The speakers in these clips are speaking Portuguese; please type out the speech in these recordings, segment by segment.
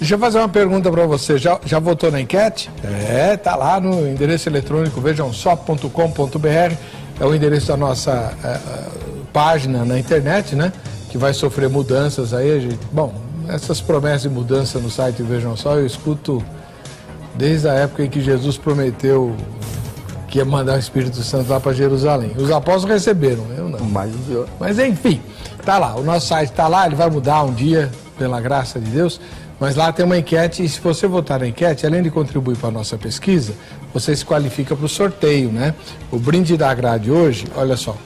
Deixa eu fazer uma pergunta para você. Já votou na enquete? Tá lá no endereço eletrônico vejamsó.com.br. É o endereço da nossa página na internet, né? Que vai sofrer mudanças aí. Bom, essas promessas de mudança no site Vejam Só, eu escuto desde a época em que Jesus prometeu que ia mandar o Espírito Santo lá para Jerusalém. Os apóstolos receberam, eu não. Mas enfim, tá lá. O nosso site tá lá, ele vai mudar um dia, pela graça de Deus. Mas lá tem uma enquete e se você votar na enquete, além de contribuir para a nossa pesquisa, você se qualifica para o sorteio, né? O brinde da grade hoje, olha só,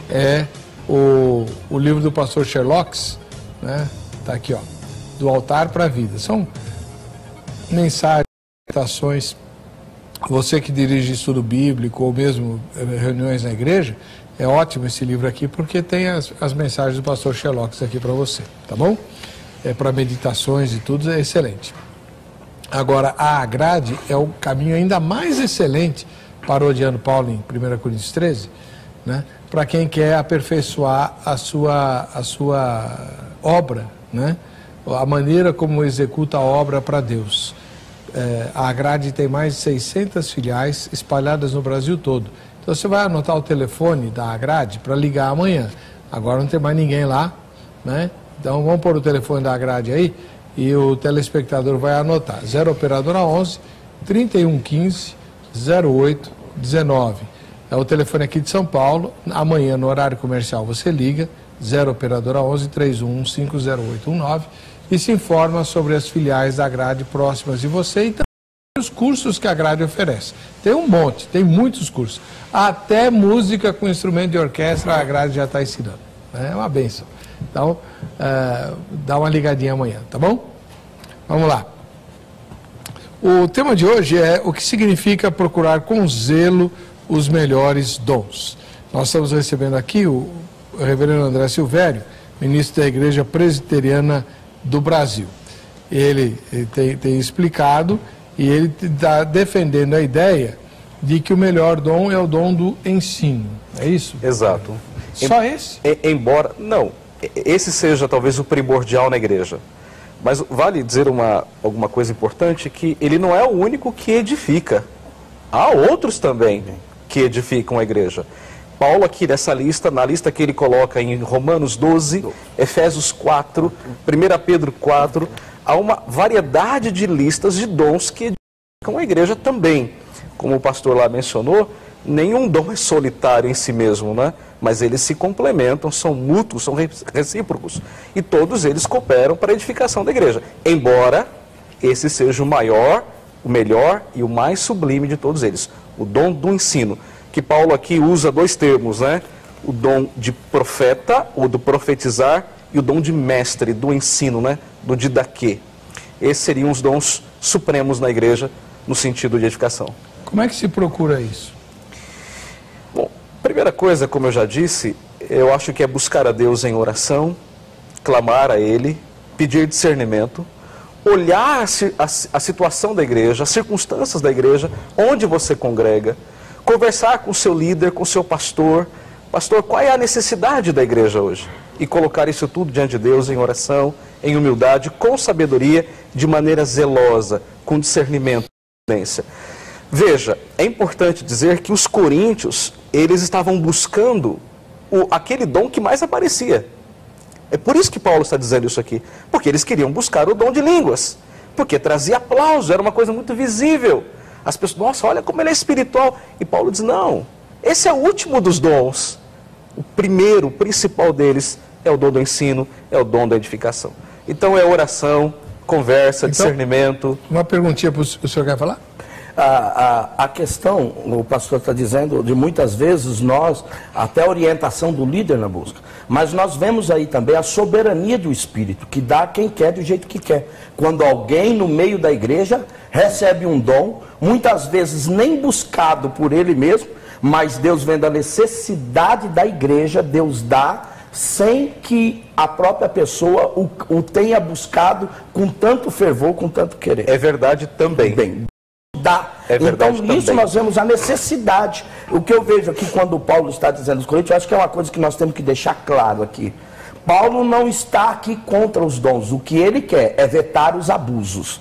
é o livro do pastor Sherlock, né? Tá aqui, ó, Do Altar para a Vida. São mensagens, meditações. Você que dirige estudo bíblico ou mesmo reuniões na igreja, é ótimo esse livro aqui porque tem as mensagens do pastor Sherlock aqui para você, tá bom? Para meditações e tudo, é excelente. Agora, a grade é o caminho ainda mais excelente, parodiando Paulo em 1 Coríntios 13, né? Para quem quer aperfeiçoar a sua obra, né? A maneira como executa a obra para Deus. A grade tem mais de 600 filiais espalhadas no Brasil todo. Então você vai anotar o telefone da grade para ligar amanhã. Agora não tem mais ninguém lá, né? Então vamos pôr o telefone da grade aí e o telespectador vai anotar. 0 operadora 11 3115 0819. É o telefone aqui de São Paulo. Amanhã no horário comercial você liga 0 operadora 11 3115 0819 e se informa sobre as filiais da grade próximas de você e também os cursos que a grade oferece. Tem um monte, tem muitos cursos. Até música com instrumento de orquestra a grade já está ensinando. É uma bênção. Então, dá uma ligadinha amanhã, tá bom? Vamos lá. O tema de hoje é o que significa procurar com zelo os melhores dons. Nós estamos recebendo aqui o reverendo André Silvério, ministro da Igreja Presbiteriana do Brasil. Ele tem explicado e ele está defendendo a ideia de que o melhor dom é o dom do ensino. É isso? Exato. Só esse? Embora, não, esse seja talvez o primordial na igreja. Mas vale dizer alguma coisa importante, que ele não é o único que edifica. Há outros também que edificam a igreja. Paulo aqui nessa lista, na lista que ele coloca em Romanos 12, Efésios 4, 1 Pedro 4, há uma variedade de listas de dons que edificam a igreja também. Como o pastor lá mencionou, nenhum dom é solitário em si mesmo, né? Mas eles se complementam, são mútuos, são recíprocos. E todos eles cooperam para a edificação da igreja. Embora esse seja o maior, o melhor e o mais sublime de todos eles. O dom do ensino. Que Paulo aqui usa dois termos, né? O dom de profeta, ou do profetizar, e o dom de mestre, do ensino, né? Do didaquê. Esses seriam os dons supremos na igreja, no sentido de edificação. Como é que se procura isso? Bom, primeira coisa, como eu já disse, eu acho que é buscar a Deus em oração, clamar a Ele, pedir discernimento, olhar a situação da igreja, as circunstâncias da igreja, onde você congrega, conversar com o seu líder, com o seu pastor. Pastor, qual é a necessidade da igreja hoje? E colocar isso tudo diante de Deus em oração, em humildade, com sabedoria, de maneira zelosa, com discernimento e prudência. Veja, é importante dizer que os coríntios, eles estavam buscando aquele dom que mais aparecia. É por isso que Paulo está dizendo isso aqui. Porque eles queriam buscar o dom de línguas. Porque trazia aplauso, era uma coisa muito visível. As pessoas, nossa, olha como ele é espiritual. E Paulo diz, não, esse é o último dos dons. O primeiro, o principal deles é o dom do ensino, é o dom da edificação. Então é oração, conversa, discernimento. Uma perguntinha para o senhor quer falar? A questão, o pastor está dizendo, de muitas vezes nós, até a orientação do líder na busca, mas nós vemos aí também a soberania do Espírito, que dá a quem quer do jeito que quer. Quando alguém no meio da igreja recebe um dom, muitas vezes nem buscado por ele mesmo, mas Deus vendo a necessidade da igreja, Deus dá, sem que a própria pessoa o tenha buscado com tanto fervor, com tanto querer. É verdade também. Bem, dá. É verdade. Então, nisso também nós vemos a necessidade. O que eu vejo aqui quando Paulo está dizendo aos Coríntios, eu acho que é uma coisa que nós temos que deixar claro aqui. Paulo não está aqui contra os dons. O que ele quer é vetar os abusos.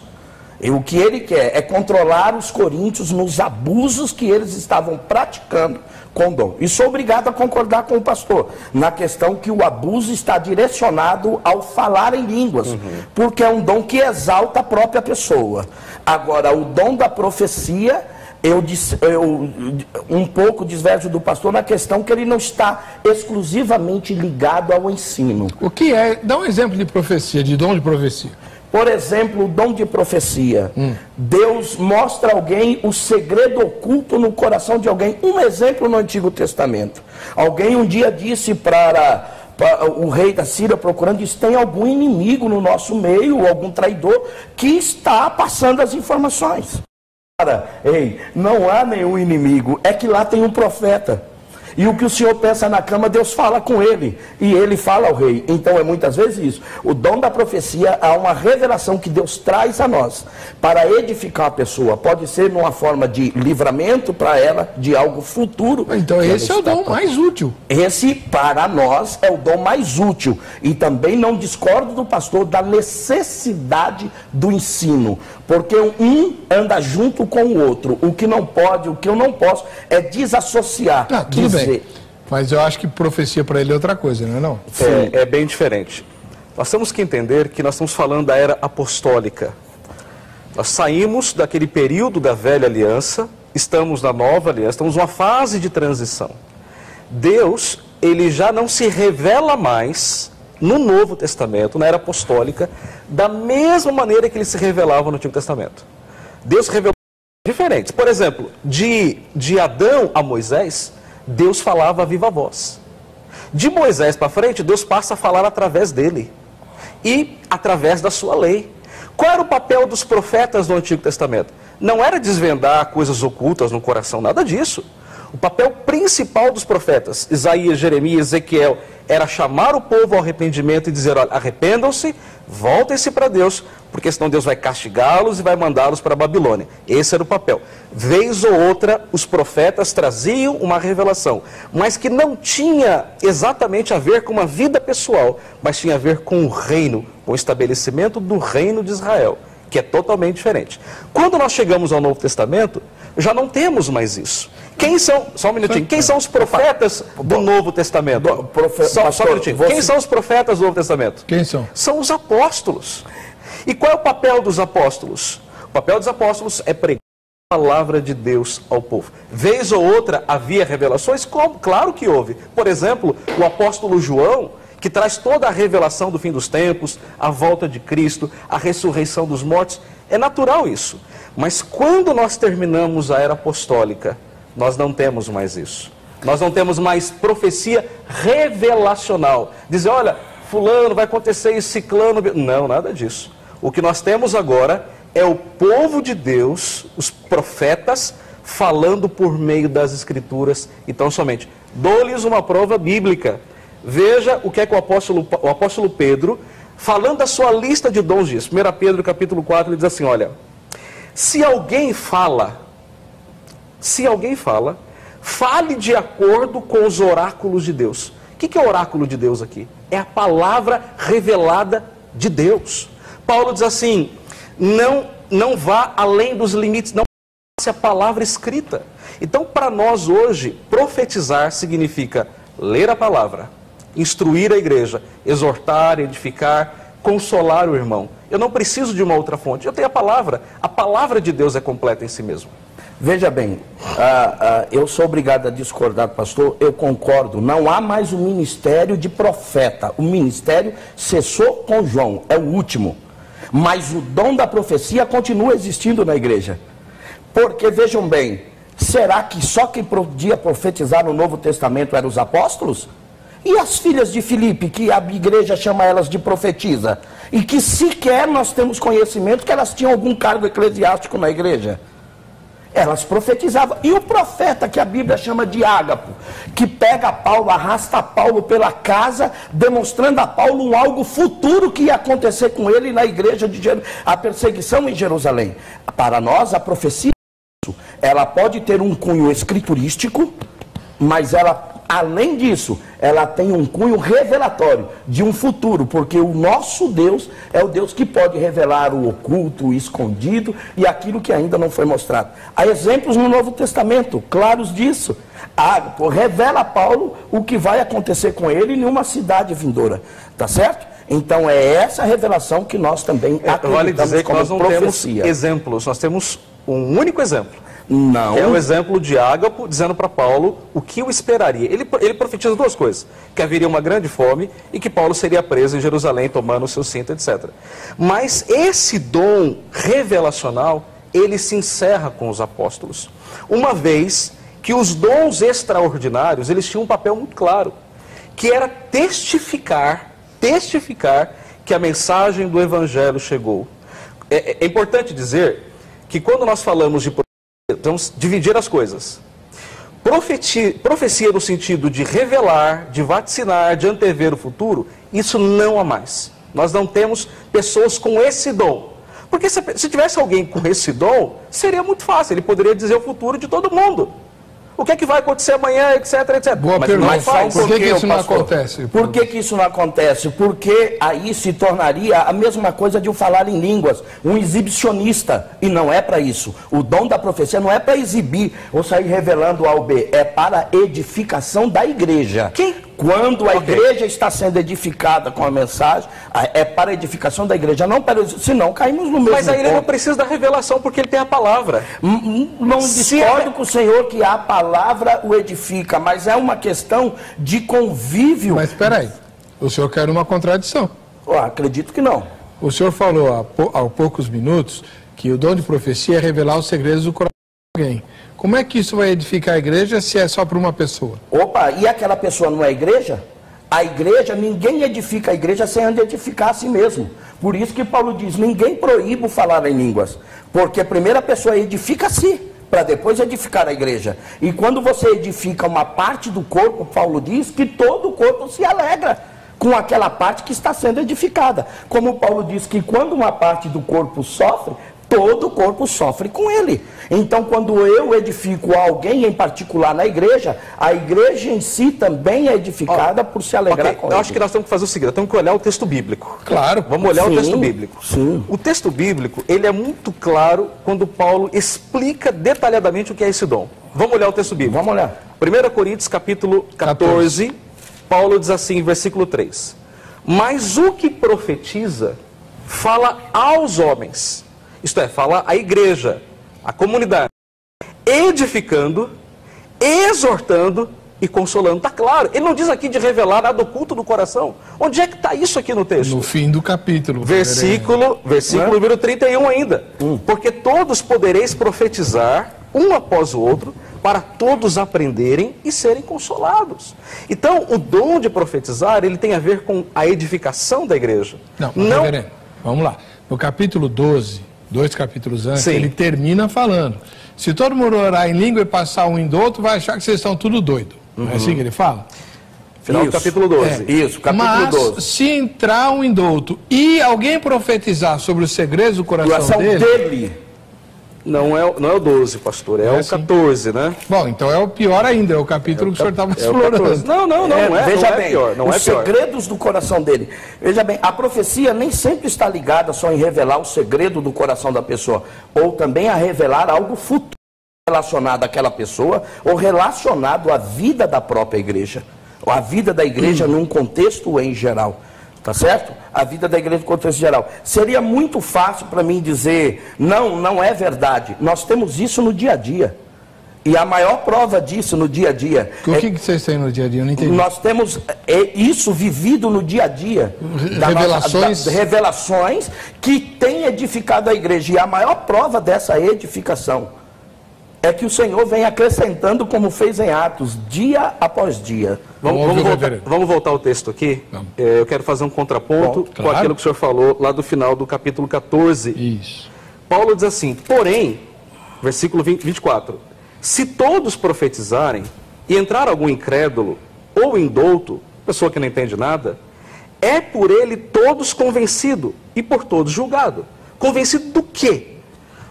E o que ele quer é controlar os coríntios nos abusos que eles estavam praticando com o dom. E sou obrigado a concordar com o pastor na questão que o abuso está direcionado ao falar em línguas, porque é um dom que exalta a própria pessoa. Agora, o dom da profecia, eu um pouco diverso do pastor na questão que ele não está exclusivamente ligado ao ensino. O que é? Dá um exemplo de profecia, de dom de profecia. Por exemplo, o dom de profecia. Deus mostra a alguém o segredo oculto no coração de alguém. Um exemplo no Antigo Testamento. Alguém um dia disse para o rei da Síria procurando, diz, tem algum inimigo no nosso meio, algum traidor, que está passando as informações. Ei, não há nenhum inimigo, é que lá tem um profeta. E o que o Senhor pensa na cama, Deus fala com ele. E ele fala ao rei. Então é muitas vezes isso. O dom da profecia há uma revelação que Deus traz a nós para edificar a pessoa. Pode ser numa forma de livramento para ela, de algo futuro. Então esse é o dom mais útil. Esse, para nós, é o dom mais útil. E também não discordo do pastor da necessidade do ensino. Porque um anda junto com o outro. O que não pode, o que eu não posso é desassociar. Tudo bem. Mas eu acho que profecia para ele é outra coisa, não é não? é bem diferente. Nós temos que entender que nós estamos falando da era apostólica. Nós saímos daquele período da velha aliança, estamos na nova aliança, estamos numa fase de transição. Deus, ele já não se revela mais no Novo Testamento, na era apostólica, da mesma maneira que ele se revelava no Antigo Testamento. Deus revelou diferentes. Por exemplo, de Adão a Moisés, Deus falava a viva voz. De Moisés para frente, Deus passa a falar através dele e através da sua lei. Qual era o papel dos profetas do Antigo Testamento? Não era desvendar coisas ocultas no coração, nada disso. O papel principal dos profetas, Isaías, Jeremias, Ezequiel, era chamar o povo ao arrependimento e dizer, olha, arrependam-se, voltem-se para Deus, porque senão Deus vai castigá-los e vai mandá-los para a Babilônia. Esse era o papel. Vez ou outra, os profetas traziam uma revelação, mas que não tinha exatamente a ver com uma vida pessoal, mas tinha a ver com o reino, com o estabelecimento do reino de Israel, que é totalmente diferente. Quando nós chegamos ao Novo Testamento, já não temos mais isso. Quem são, só um minutinho, quem são os profetas do Novo Testamento? Só um minutinho. Quem são os profetas do Novo Testamento? Quem são? São os apóstolos. E qual é o papel dos apóstolos? O papel dos apóstolos é pregar a palavra de Deus ao povo. Vez ou outra havia revelações? Como? Claro que houve. Por exemplo, o apóstolo João, que traz toda a revelação do fim dos tempos, a volta de Cristo, a ressurreição dos mortos. É natural isso. Mas quando nós terminamos a era apostólica, nós não temos mais isso. Nós não temos mais profecia revelacional. Dizer, olha, fulano, vai acontecer isso, ciclano... Não, nada disso. O que nós temos agora é o povo de Deus, os profetas, falando por meio das Escrituras. Então, somente, dou-lhes uma prova bíblica. Veja o que é que o apóstolo Pedro, falando da sua lista de dons, diz. 1 Pedro capítulo 4, ele diz assim, olha, se alguém fala, fale de acordo com os oráculos de Deus. O que é o oráculo de Deus aqui? É a palavra revelada de Deus. Paulo diz assim, não vá além dos limites, não passe a palavra escrita. Então, para nós hoje, profetizar significa ler a palavra, instruir a igreja, exortar, edificar, consolar o irmão. Eu não preciso de uma outra fonte, eu tenho a palavra de Deus é completa em si mesmo. Veja bem, eu sou obrigado a discordar, pastor, eu concordo, não há mais o ministério de profeta, o ministério cessou com João, é o último, mas o dom da profecia continua existindo na igreja, porque vejam bem, será que só quem podia profetizar no Novo Testamento eram os apóstolos? E as filhas de Filipe, que a igreja chama elas de profetisa, e que sequer nós temos conhecimento que elas tinham algum cargo eclesiástico na igreja? Elas profetizavam. E o profeta que a Bíblia chama de Ágapo, que pega Paulo, arrasta Paulo pela casa, demonstrando a Paulo algo futuro que ia acontecer com ele na igreja, a perseguição em Jerusalém. Para nós, a profecia Ela pode ter um cunho escriturístico, mas ela, além disso, ela tem um cunho revelatório de um futuro, porque o nosso Deus é o Deus que pode revelar o oculto, o escondido e aquilo que ainda não foi mostrado. Há exemplos no Novo Testamento claros disso. Revela a Paulo o que vai acontecer com ele em uma cidade vindoura, tá certo? Então é essa revelação que nós também acreditamos. Vale dizer que nós não profecia. temos exemplos, nós temos um único exemplo. Não. Que é o exemplo de Ágapo dizendo para Paulo o que o esperaria. Ele profetiza duas coisas: que haveria uma grande fome e que Paulo seria preso em Jerusalém tomando o seu cinto, etc. Mas esse dom revelacional, ele se encerra com os apóstolos. Uma vez que os dons extraordinários, eles tinham um papel muito claro, que era testificar que a mensagem do Evangelho chegou. É importante dizer que quando nós falamos de vamos dividir as coisas. Profecia no sentido de revelar, de vaticinar, de antever o futuro, isso não há mais. Nós não temos pessoas com esse dom. Porque se tivesse alguém com esse dom, seria muito fácil, ele poderia dizer o futuro de todo mundo. O que é que vai acontecer amanhã, etc, etc. Boa pergunta. Por que isso não acontece? Por que isso não acontece? Porque aí se tornaria a mesma coisa de um falar em línguas, um exibicionista, e não é para isso. O dom da profecia não é para exibir ou sair revelando A ou B, é para a edificação da igreja. Quando a igreja está sendo edificada com a mensagem, é para a edificação da igreja, não para... Senão caímos no mesmo Mas aí ele ponto. não precisa da revelação, porque ele tem a palavra. Não discordo com o Senhor que a palavra o edifica, mas é uma questão de convívio. Mas espera aí, o senhor quer uma contradição. Acredito que não. O senhor falou há poucos minutos que o dom de profecia é revelar os segredos do coração de alguém. Como é que isso vai edificar a igreja se é só para uma pessoa? E aquela pessoa não é a igreja? A igreja, ninguém edifica a igreja sem edificar a si mesmo. Por isso que Paulo diz, ninguém proíbe o falar em línguas. Porque a primeira pessoa edifica a si, para depois edificar a igreja. E quando você edifica uma parte do corpo, Paulo diz que todo o corpo se alegra com aquela parte que está sendo edificada. Como Paulo diz que quando uma parte do corpo sofre, todo o corpo sofre com ele. Então, quando eu edifico alguém em particular na igreja, a igreja em si também é edificada por se alegrar com ele. Eu acho que nós temos que fazer o seguinte, temos que olhar o texto bíblico. Claro. Vamos olhar o texto bíblico. Sim. O texto bíblico, ele é muito claro quando Paulo explica detalhadamente o que é esse dom. Vamos olhar o texto bíblico. Vamos olhar. 1 Coríntios, capítulo 14, Paulo diz assim, versículo 3. Mas o que profetiza, fala aos homens. Isto é, fala à igreja, à comunidade, edificando, exortando e consolando. Está claro, ele não diz aqui de revelar nada oculto do coração. Onde é que está isso aqui no texto? No fim do capítulo. Versículo número 31 ainda. Porque todos podereis profetizar, um após o outro, para todos aprenderem e serem consolados. Então, o dom de profetizar, ele tem a ver com a edificação da igreja. Não... Reverendo, vamos lá. No capítulo 12... 2 capítulos antes, Sim. ele termina falando: se todo mundo orar em língua e passar um do outro, vai achar que vocês estão tudo doido. Não é assim que ele fala? Final do capítulo 12. Isso, capítulo Mas, 12. se entrar um indouto e alguém profetizar sobre os segredos do coração dele... Não é o 12, pastor, é o 14, né? Bom, então é o pior ainda, é o capítulo que o senhor estava explorando. Veja bem, pior, não os é pior. segredos do coração dele. Veja bem, a profecia nem sempre está ligada só em revelar o segredo do coração da pessoa, ou também a revelar algo futuro relacionado àquela pessoa, ou relacionado à vida da própria igreja, ou à vida da igreja num contexto em geral. Tá certo? A vida da igreja no contexto geral. Seria muito fácil para mim dizer, não é verdade. Nós temos isso no dia a dia. E a maior prova disso no dia a dia... O que vocês têm no dia a dia? Eu não entendi. Nós temos isso vivido no dia a dia. Revelações que têm edificado a igreja. E a maior prova dessa edificação é que o Senhor vem acrescentando, como fez em Atos, dia após dia. Vamos voltar ao texto aqui. Eu quero fazer um contraponto com aquilo que o senhor falou lá do final do capítulo 14. Isso. Paulo diz assim, porém, versículo 24, se todos profetizarem e entrar algum incrédulo ou indouto, pessoa que não entende nada, é por ele todos convencido e por todos julgado. Convencido do quê?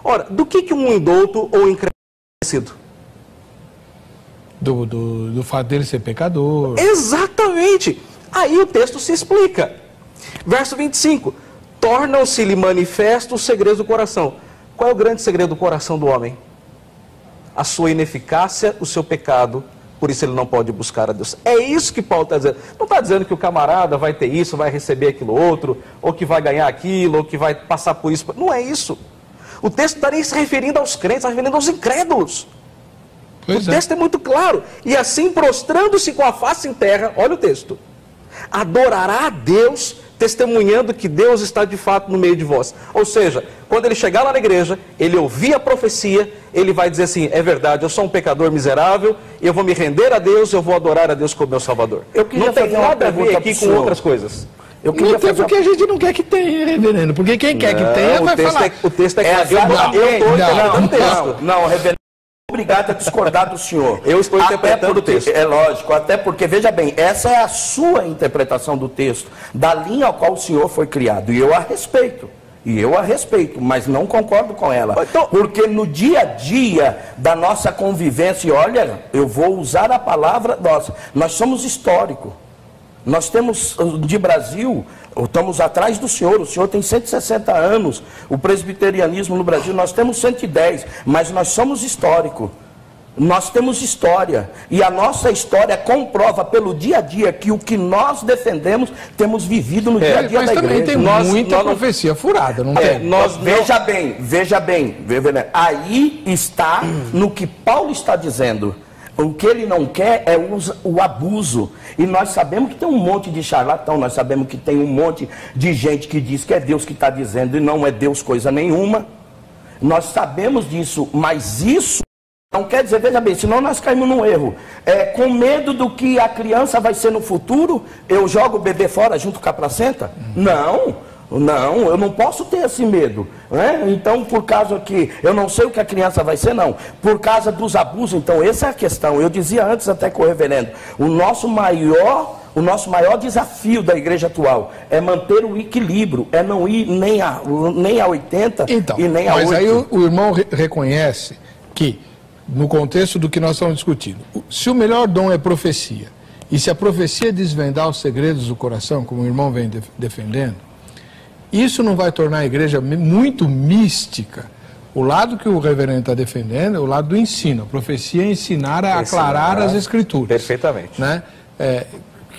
Ora, do que um indouto ou incrédulo Do fato dele ser pecador. Exatamente. Aí o texto se explica. Verso 25. Tornam-se-lhe manifestos os segredos do coração. Qual é o grande segredo do coração do homem? A sua ineficácia, o seu pecado. Por isso ele não pode buscar a Deus. É isso que Paulo está dizendo. Não está dizendo que o camarada vai ter isso, vai receber aquilo outro, ou que vai ganhar aquilo, ou que vai passar por isso. Não é isso. O texto está nem se referindo aos crentes, está se referindo aos incrédulos. O texto é muito claro. E assim, prostrando-se com a face em terra, olha o texto, adorará a Deus, testemunhando que Deus está de fato no meio de vós. Ou seja, quando ele chegar lá na igreja, ele ouvir a profecia, ele vai dizer assim, é verdade, eu sou um pecador miserável, eu vou me render a Deus, eu vou adorar a Deus como meu Salvador. Não tem nada a ver aqui com outras coisas. Não tem porque a gente não quer que tenha, reverendo. Porque quem quer que tenha vai falar. O texto é claro. Eu estou interpretando o texto. Não, reverendo. Obrigado a discordar do senhor. Eu estou interpretando o texto. É lógico, até porque, veja bem, essa é a sua interpretação do texto, da linha ao qual o senhor foi criado, e eu a respeito. Mas não concordo com ela. Então, porque no dia a dia da nossa convivência, e olha, eu vou usar a palavra nossa, nós somos histórico. Nós temos, de Brasil, estamos atrás do senhor, o senhor tem 160 anos, o presbiterianismo no Brasil, nós temos 110, mas nós somos histórico. Nós temos história, e a nossa história comprova pelo dia a dia que o que nós defendemos, temos vivido no dia a dia da igreja. Mas também tem muita profecia furada, não tem? Veja bem, aí está no que Paulo está dizendo. O que ele não quer é o abuso. E nós sabemos que tem um monte de charlatão, nós sabemos que tem um monte de gente que diz que é Deus que está dizendo e não é Deus coisa nenhuma. Nós sabemos disso, mas isso não quer dizer, veja bem, senão nós caímos num erro. Com medo do que a criança vai ser no futuro, eu jogo o bebê fora junto com a placenta? Não, eu não posso ter esse medo, né? Então, por causa que eu não sei o que a criança vai ser, não. Por causa dos abusos, então, essa é a questão. Eu dizia antes até com o reverendo, o nosso maior desafio da igreja atual é manter o equilíbrio, é não ir nem a 80 e nem a 8. Mas aí o irmão reconhece que, no contexto do que nós estamos discutindo, se o melhor dom é profecia, e se a profecia desvendar os segredos do coração, como o irmão vem defendendo, isso não vai tornar a igreja muito mística. O lado que o reverendo está defendendo é o lado do ensino. A profecia é ensinar a aclarar as escrituras. Perfeitamente. Né?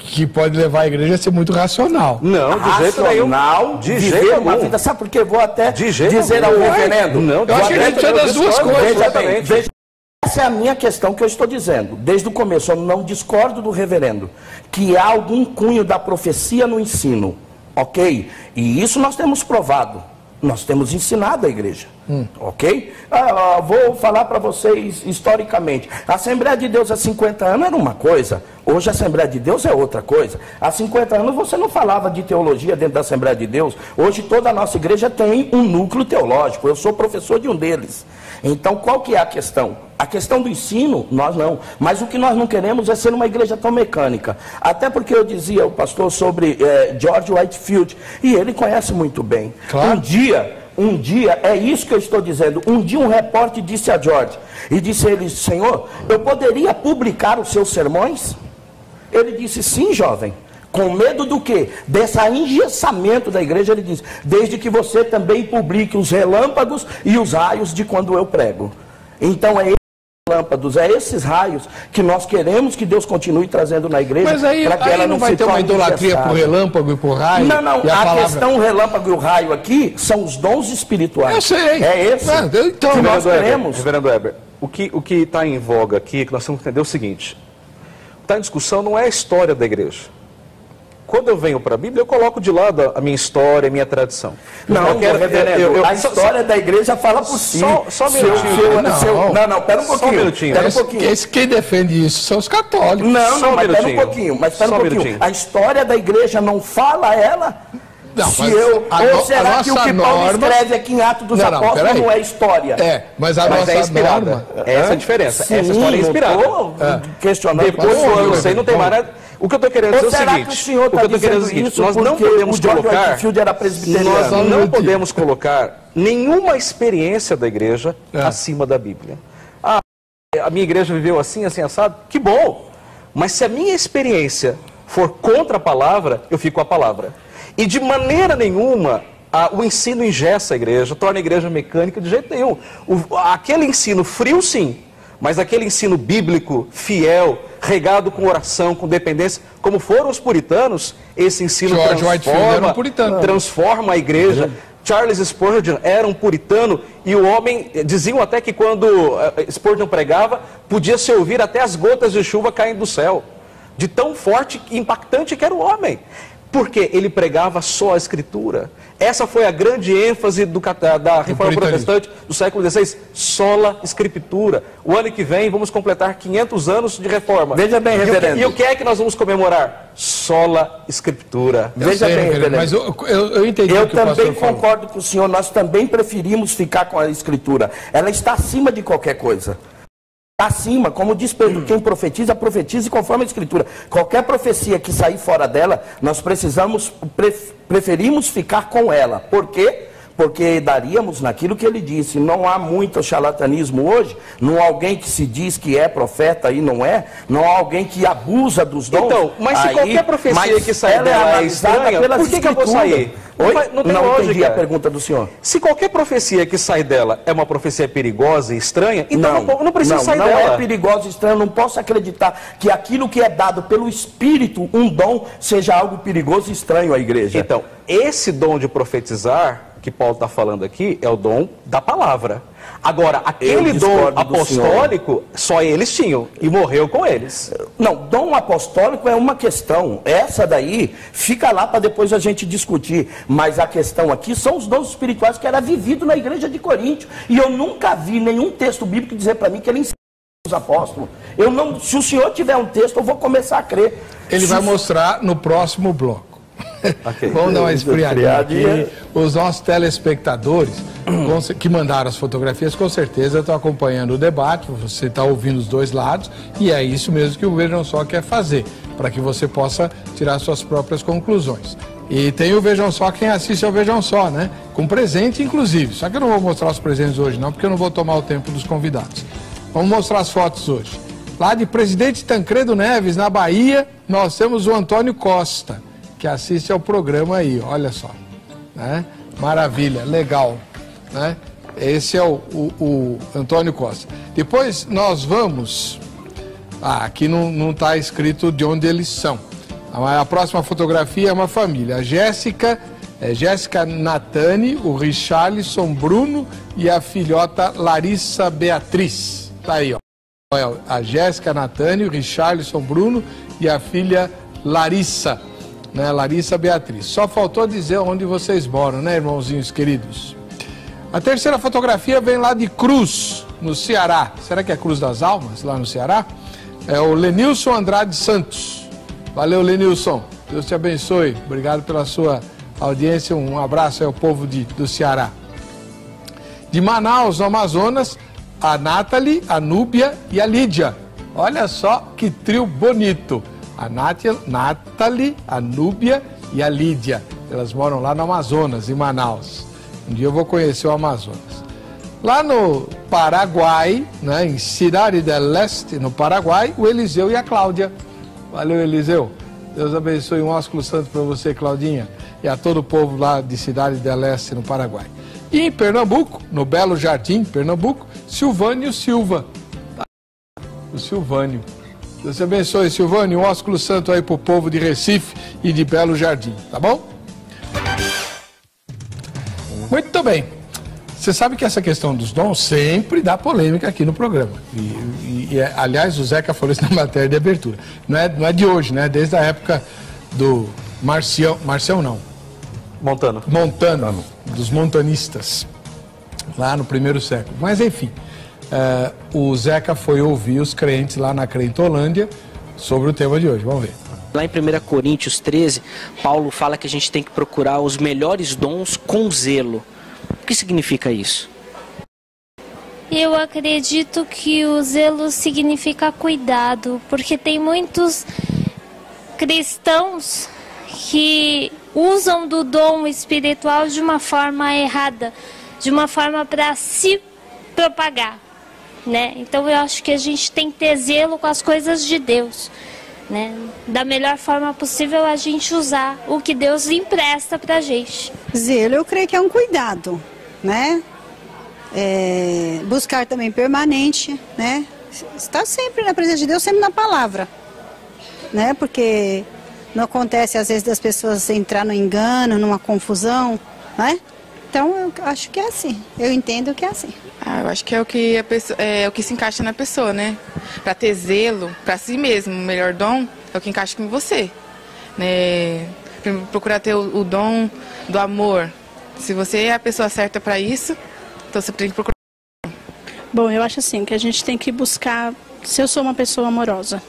Que pode levar a igreja a ser muito racional. Não, de jeito nenhum. De jeito uma vida. Sabe por quê? Vou até dizer ao reverendo. Não, eu acho que a gente precisa das duas coisas. Veja, essa é a minha questão que eu estou dizendo. Desde o começo, eu não discordo do reverendo. Que há algum cunho da profecia no ensino. Ok? E isso nós temos provado. Nós temos ensinado a igreja. Ok? Vou falar para vocês historicamente. A Assembleia de Deus há 50 anos era uma coisa. Hoje a Assembleia de Deus é outra coisa. Há 50 anos você não falava de teologia dentro da Assembleia de Deus. Hoje toda a nossa igreja tem um núcleo teológico. Eu sou professor de um deles. Então qual que é a questão? A questão do ensino, nós não. Mas o que nós não queremos é ser uma igreja tão mecânica. Até porque eu dizia ao pastor sobre George Whitefield, e ele conhece muito bem. Claro. Um dia, é isso que eu estou dizendo, um dia um repórter disse a George, e disse a ele, Senhor, eu poderia publicar os seus sermões? Ele disse, sim, jovem. Com medo do quê? Desse engessamento da igreja, ele disse, desde que você também publique os relâmpagos e os raios de quando eu prego. Então é relâmpagos, é esses raios que nós queremos que Deus continue trazendo na igreja. Mas aí, que ela não vai ter uma idolatria por relâmpago e por raio? Não, a questão relâmpago e o raio aqui são os dons espirituais. Eu sei. É esse então, que nós queremos. Reverendo Weber, o que está em voga aqui, que nós temos que entender o seguinte, o que está em discussão não é a história da igreja. Quando eu venho para a Bíblia, eu coloco de lado a minha história, a minha tradição. Reverendo, a história da igreja fala por si. Só um minutinho. Não, pera um pouquinho. Só um minutinho. Quem defende isso são os católicos. Não, mas pera um pouquinho. A história da igreja não fala ela? Não, ou será que o que Paulo escreve aqui em Atos dos Apóstolos não é história? Mas a nossa é inspirada. norma... Essa é a diferença. Sim, essa história é inspirada. Questionando. Depois eu sei, não tem mais nada... O que eu estou querendo dizer é o seguinte, que o senhor está dizendo isso nós não podemos colocar, nós não podemos colocar nenhuma experiência da igreja acima da Bíblia. a minha igreja viveu assim, assim, assado, que bom. Mas se a minha experiência for contra a palavra, eu fico com a palavra. E de maneira nenhuma, o ensino engessa a igreja, torna a igreja mecânica de jeito nenhum. Aquele ensino frio, sim, mas aquele ensino bíblico, fiel, regado com oração, com dependência, como foram os puritanos, esse ensino transforma a igreja. Charles Spurgeon era um puritano e o homem, diziam até que quando Spurgeon pregava, podia se ouvir até as gotas de chuva caindo do céu. De tão forte e impactante que era o homem. Porque ele pregava só a Escritura. Essa foi a grande ênfase da Reforma Protestante do século XVI. Sola Escritura. O ano que vem vamos completar 500 anos de Reforma. Veja bem, reverendo. E o que é que nós vamos comemorar? Sola Escritura. Veja bem, reverendo. Mas eu entendi Eu o que o pastor também falou. concordo com o senhor. Nós também preferimos ficar com a Escritura. Ela está acima de qualquer coisa. Acima, como diz Pedro, quem profetiza, profetize conforme a Escritura. Qualquer profecia que sair fora dela, nós preferimos ficar com ela. Por quê? Porque daríamos naquilo que ele disse. Não há muito charlatanismo hoje, não há alguém que se diz que é profeta e não é, não há alguém que abusa dos dons. Então, mas se qualquer profecia que sair dela é estranha, por que eu vou sair? Não entendi a pergunta do senhor. Se qualquer profecia que sai dela é uma profecia perigosa e estranha, então não precisa sair dela. Não é perigosa e estranha, eu não posso acreditar que aquilo que é dado pelo Espírito, um dom, seja algo perigoso e estranho à igreja. Então, esse dom de profetizar, que Paulo está falando aqui, é o dom da palavra. Agora, aquele dom apostólico, só eles tinham, e morreu com eles. Não, dom apostólico é uma questão. Essa daí, fica lá para depois a gente discutir. Mas a questão aqui são os dons espirituais que era vivido na igreja de Coríntio. E eu nunca vi nenhum texto bíblico dizer para mim que ele ensina os apóstolos. Se o senhor tiver um texto, eu vou começar a crer. Ele vai mostrar no próximo bloco. Okay. Vamos dar uma esfriadinha aqui. Os nossos telespectadores que mandaram as fotografias, com certeza estão acompanhando o debate. Você está ouvindo os dois lados e é isso mesmo que o Vejam Só quer fazer, para que você possa tirar suas próprias conclusões. E tem o Vejam Só quem assiste ao Vejam Só, né? Com presente, inclusive. Só que eu não vou mostrar os presentes hoje, não, porque eu não vou tomar o tempo dos convidados. Vamos mostrar as fotos hoje. Lá de Presidente Tancredo Neves, na Bahia, nós temos o Antônio Costa, que assiste ao programa aí, olha só, né? Maravilha, legal, né? Esse é o Antônio Costa. Depois nós vamos, aqui não está escrito de onde eles são. A próxima fotografia é uma família, a Jéssica Natani, o Richarlison Bruno e a filhota Larissa Beatriz, tá aí, ó. A Jéssica Natani, o Richarlison Bruno e a filha Larissa, né, Larissa Beatriz. Só faltou dizer onde vocês moram, né, irmãozinhos queridos? A terceira fotografia vem lá de Cruz, no Ceará. Será que é Cruz das Almas, lá no Ceará? É o Lenilson Andrade Santos. Valeu, Lenilson. Deus te abençoe. Obrigado pela sua audiência. Um abraço ao povo do Ceará. De Manaus, no Amazonas, a Nathalie, a Núbia e a Lídia. Olha só que trio bonito. A Nathalie, a Núbia e a Lídia. Elas moram lá no Amazonas, em Manaus. Um dia eu vou conhecer o Amazonas. Lá no Paraguai, né, em Cidade del Este, no Paraguai, o Eliseu e a Cláudia. Valeu, Eliseu. Deus abençoe, um ósculo santo para você, Claudinha, e a todo o povo lá de Cidade del Este, no Paraguai. E em Pernambuco, no Belo Jardim, Pernambuco, Silvânio Silva. O Silvânio. Deus te abençoe, Silvânio, um ósculo santo aí pro povo de Recife e de Belo Jardim, tá bom? Muito bem. Você sabe que essa questão dos dons sempre dá polêmica aqui no programa. Aliás, o Zeca falou isso na matéria de abertura. Não é de hoje, né? Desde a época do Marcião não. Montano, dos montanistas, lá no primeiro século. Mas enfim, o Zeca foi ouvir os crentes lá na Crentolândia sobre o tema de hoje. Vamos ver. Lá em 1 Coríntios 13, Paulo fala que a gente tem que procurar os melhores dons com zelo. O que significa isso? Eu acredito que o zelo significa cuidado, porque tem muitos cristãos que usam do dom espiritual de uma forma errada, de uma forma para se propagar. né? Então eu acho que a gente tem que ter zelo com as coisas de Deus, né? Da melhor forma possível a gente usar o que Deus empresta pra gente. Zelo, eu creio que é um cuidado, né? Buscar também permanente, né? Estar sempre na presença de Deus, sempre na palavra, né? Porque não acontece às vezes das pessoas entrar no engano, numa confusão, né? Então eu acho que é assim, eu entendo que é assim. Eu acho que é o que a pessoa, o que se encaixa na pessoa, né? Para ter zelo para si mesmo, o melhor dom é o que encaixa com você, né? Procurar ter o dom do amor. Se você é a pessoa certa para isso, então você tem que procurar. Bom, eu acho assim que a gente tem que buscar. Se eu sou uma pessoa amorosa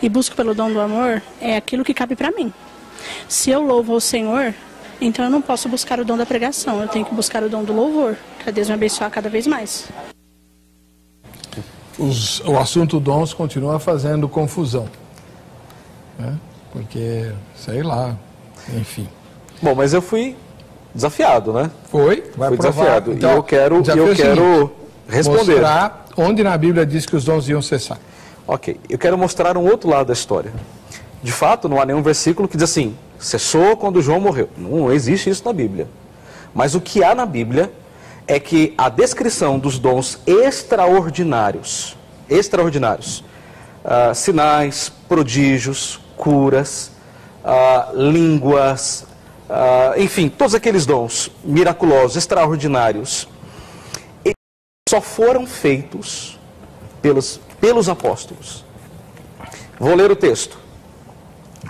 e busco pelo dom do amor, é aquilo que cabe para mim. Se eu louvo ao Senhor, então eu não posso buscar o dom da pregação, eu tenho que buscar o dom do louvor, para Deus me abençoar cada vez mais. O assunto dons continua fazendo confusão, né? Porque, sei lá, enfim. Bom, mas eu fui desafiado, né? Fui Fui desafiado. Então, e eu quero responder. Mostrar onde na Bíblia diz que os dons iam cessar. Ok, eu quero mostrar um outro lado da história. De fato, não há nenhum versículo que diz assim, cessou quando João morreu. Não existe isso na Bíblia. Mas o que há na Bíblia é que a descrição dos dons extraordinários, sinais, prodígios, curas, línguas, enfim, todos aqueles dons miraculosos, extraordinários, só foram feitos pelos apóstolos. Vou ler o texto.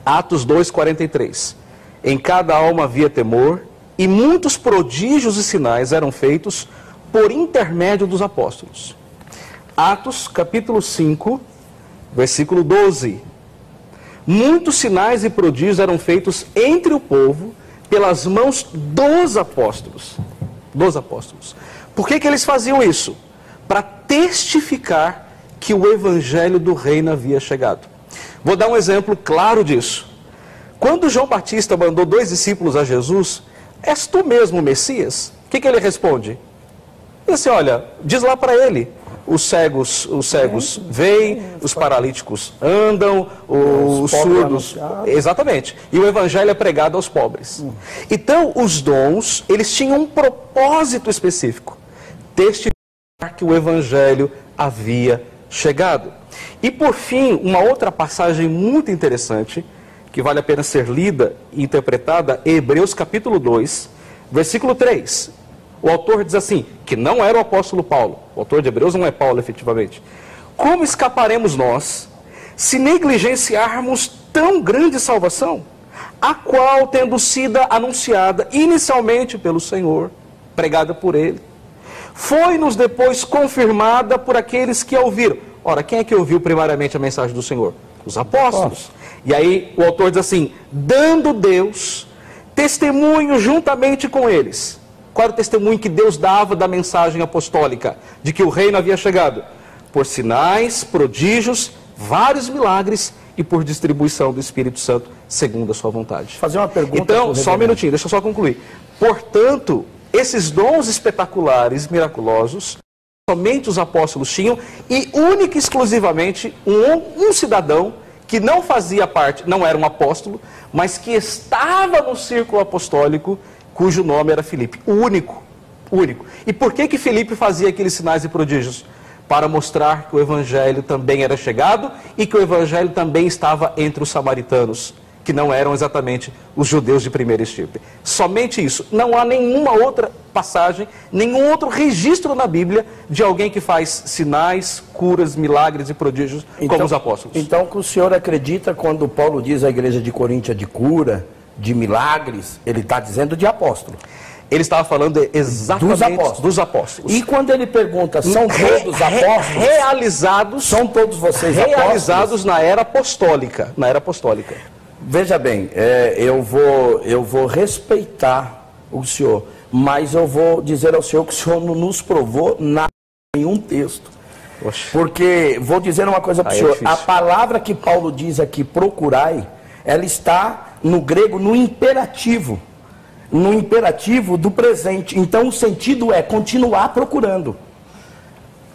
Atos 2:43. Em cada alma havia temor, e muitos prodígios e sinais eram feitos por intermédio dos apóstolos. Atos capítulo 5, versículo 12. Muitos sinais e prodígios eram feitos entre o povo pelas mãos dos apóstolos. Dos apóstolos. Por que eles faziam isso? Para testificar que o evangelho do reino havia chegado. Vou dar um exemplo claro disso. Quando João Batista mandou 2 discípulos a Jesus, és tu mesmo o Messias? O que ele responde? Ele disse, olha, diz lá para ele, os cegos veem, os paralíticos andam, os surdos, exatamente, e o evangelho é pregado aos pobres. Então, os dons, eles tinham um propósito específico, testificar que o evangelho havia chegado. E por fim, uma outra passagem muito interessante, que vale a pena ser lida e interpretada, é Hebreus capítulo 2, versículo 3. O autor diz assim, que não era o apóstolo Paulo, o autor de Hebreus não é Paulo efetivamente. Como escaparemos nós, se negligenciarmos tão grande salvação, a qual, tendo sido anunciada inicialmente pelo Senhor, pregada por ele, foi-nos depois confirmada por aqueles que a ouviram. Ora, quem é que ouviu primariamente a mensagem do Senhor? Os apóstolos. E aí o autor diz assim, dando Deus testemunho juntamente com eles. Qual era o testemunho que Deus dava da mensagem apostólica? De que o reino havia chegado? Por sinais, prodígios, vários milagres e por distribuição do Espírito Santo, segundo a sua vontade. Fazer uma pergunta. Então, só um minutinho, deixa eu só concluir. Portanto, esses dons espetaculares, miraculosos, somente os apóstolos tinham, e única e exclusivamente um cidadão que não fazia parte, não era um apóstolo, mas que estava no círculo apostólico, cujo nome era Filipe. O único. E por que Filipe fazia aqueles sinais e prodígios? Para mostrar que o evangelho também era chegado e que o evangelho também estava entre os samaritanos, que não eram exatamente os judeus de primeira estirpe. Somente isso. Não há nenhuma outra passagem, nenhum outro registro na Bíblia de alguém que faz sinais, curas, milagres e prodígios como os apóstolos. Então, o senhor acredita quando Paulo diz à igreja de Corinto de cura, de milagres, ele está dizendo de apóstolo? Ele estava falando exatamente dos apóstolos. E quando ele pergunta, são todos apóstolos? Realizados. São todos vocês realizados apóstolos? na era apostólica. Veja bem, eu vou respeitar o senhor, mas eu vou dizer ao senhor que o senhor não nos provou nada em nenhum texto. Oxe. Porque, vou dizer uma coisa para o senhor, a palavra que Paulo diz aqui, procurai, ela está no grego no imperativo do presente. Então o sentido é continuar procurando.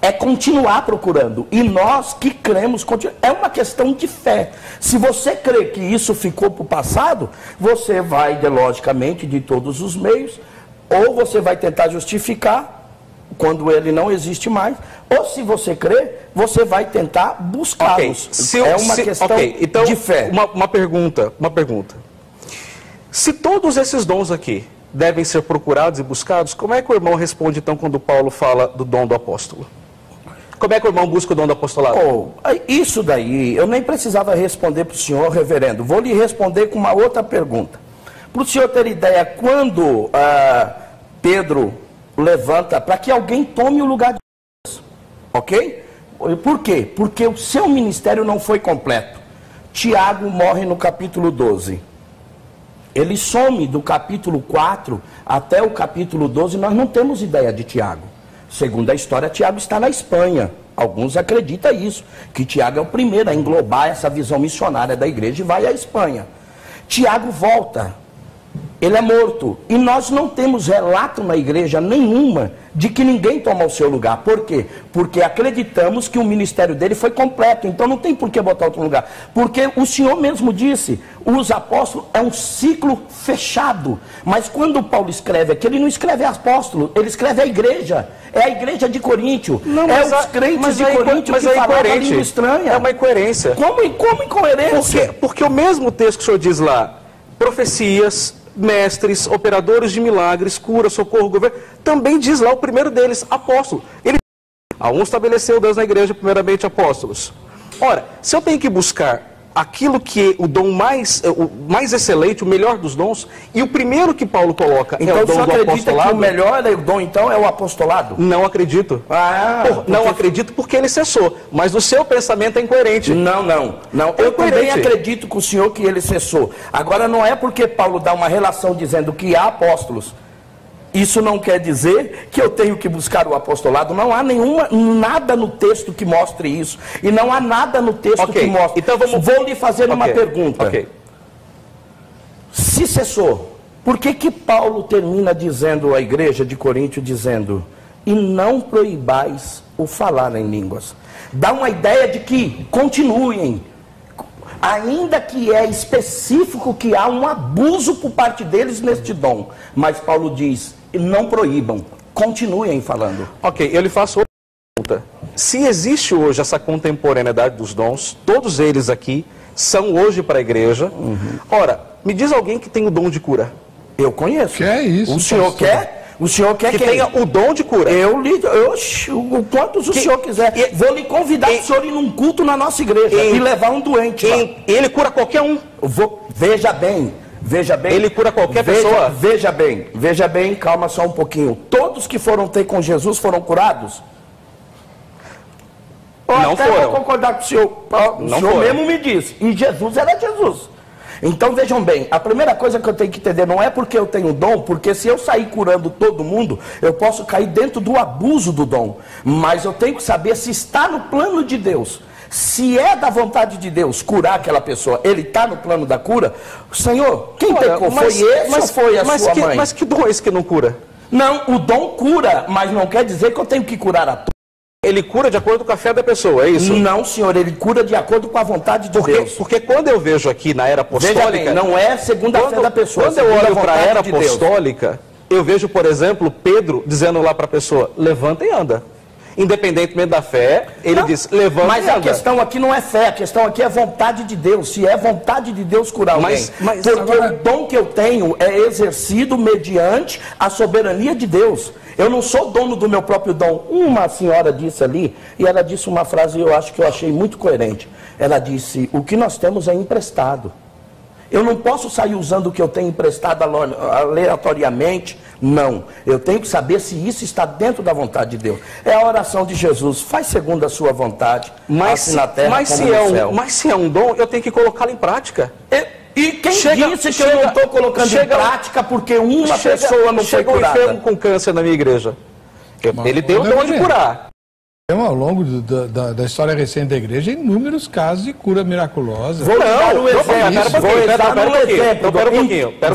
é continuar procurando. E nós que cremos, é uma questão de fé. Se você crê que isso ficou para o passado, você vai, logicamente, de todos os meios, ou você vai tentar justificar quando ele não existe mais, ou se você crê, você vai tentar buscá-los. É uma questão então, de fé. Uma pergunta. Se todos esses dons aqui devem ser procurados e buscados, como é que o irmão responde então quando Paulo fala do dom do apóstolo? Como é que o irmão busca o dom do apostolado? Isso daí, eu nem precisava responder para o senhor, reverendo. Vou lhe responder com uma outra pergunta. Para o senhor ter ideia, quando Pedro levanta para que alguém tome o lugar de Deus, ok? Por quê? Porque o seu ministério não foi completo. Tiago morre no capítulo 12. Ele some do capítulo 4 até o capítulo 12, nós não temos ideia de Tiago. Segundo a história, Tiago está na Espanha. Alguns acreditam isso, que Tiago é o primeiro a englobar essa visão missionária da igreja e vai à Espanha. Tiago volta, ele é morto. E nós não temos relato na igreja nenhuma de que ninguém toma o seu lugar. Por quê? Porque acreditamos que o ministério dele foi completo. Então não tem por que botar outro lugar. Porque o Senhor mesmo disse, os apóstolos é um ciclo fechado. Mas quando Paulo escreve aqui, ele não escreve apóstolo, ele escreve a igreja. É a igreja de Coríntio. Os crentes de Coríntio que falavam a língua estranha. É uma incoerência. Como incoerência? Porque o mesmo texto que o senhor diz lá, profecias, mestres, operadores de milagres, cura, socorro, governo, também diz lá o primeiro deles, apóstolo. Ele a um estabeleceu Deus na igreja, primeiramente apóstolos. Ora, se eu tenho que buscar aquilo que é o dom mais excelente, o melhor dos dons, e o primeiro que Paulo coloca então, é o dom do apostolado. Então você acredita que o melhor dom então é o apostolado? Não acredito. Não acredito porque ele cessou, mas o seu pensamento é incoerente. Não. Eu também acredito com o senhor que ele cessou. Agora não é porque Paulo dá uma relação dizendo que há apóstolos. Isso não quer dizer que eu tenho que buscar o apostolado. Não há nada no texto que mostre isso. E não há nada no texto que mostre. Então vou lhe fazer uma pergunta. Se cessou, por que Paulo termina dizendo à igreja de Coríntio, dizendo, e não proibais o falar em línguas? Dá uma ideia de que continuem. Ainda que é específico que há um abuso por parte deles neste dom. Mas Paulo diz, não proíbam, continuem falando. Eu lhe faço outra pergunta. Se existe hoje essa contemporaneidade dos dons, todos eles aqui são hoje para a igreja. Ora, me diz alguém que tem o dom de cura. Eu conheço. Que é isso? O senhor quer? O senhor quer que tenha o dom de cura? Quantos o senhor quiser. Vou lhe convidar o senhor ir num culto na nossa igreja e levar um doente lá. Ele cura qualquer um. Veja bem. Ele cura qualquer pessoa. Veja bem, calma só um pouquinho. Todos que foram ter com Jesus foram curados? Não foram. Vou concordar com o senhor. O senhor mesmo me disse. E Jesus era Jesus. Então vejam bem, a primeira coisa que eu tenho que entender não é porque eu tenho dom, porque se eu sair curando todo mundo, eu posso cair dentro do abuso do dom. Mas eu tenho que saber se está no plano de Deus. Se é da vontade de Deus curar aquela pessoa, ele está no plano da cura. Senhor, quem pecou? Foi esse ou foi a sua mãe? Mas que dom é esse que não cura? Não, o dom cura, mas não quer dizer que eu tenho que curar a todos. Ele cura de acordo com a fé da pessoa, é isso? Não, senhor, ele cura de acordo com a vontade de Deus. Porque quando eu vejo aqui na era apostólica... Veja bem, não é segundo a fé da pessoa. Quando eu olho para a era apostólica, eu vejo, por exemplo, Pedro dizendo lá para a pessoa, levanta e anda. Independentemente da fé, ele diz, levanta e anda. Mas a questão aqui não é fé, a questão aqui é vontade de Deus. Se é vontade de Deus curar alguém. Porque agora... o dom que eu tenho é exercido mediante a soberania de Deus. Eu não sou dono do meu próprio dom. Uma senhora disse ali, e ela disse uma frase eu acho que eu achei muito coerente. Ela disse, o que nós temos é emprestado. Eu não posso sair usando o que eu tenho emprestado aleatoriamente. Não. Eu tenho que saber se isso está dentro da vontade de Deus. É a oração de Jesus. Faz segundo a sua vontade, assim na terra como no céu. Mas se é um dom, eu tenho que colocá-lo em prática. E quem disse que eu não estou colocando em prática porque uma pessoa não foi curada? Chega um enfermo com câncer na minha igreja. Ele tem o dom de curar. Ao longo da história recente da igreja, inúmeros casos de cura miraculosa. Vou dar um exemplo. Pera um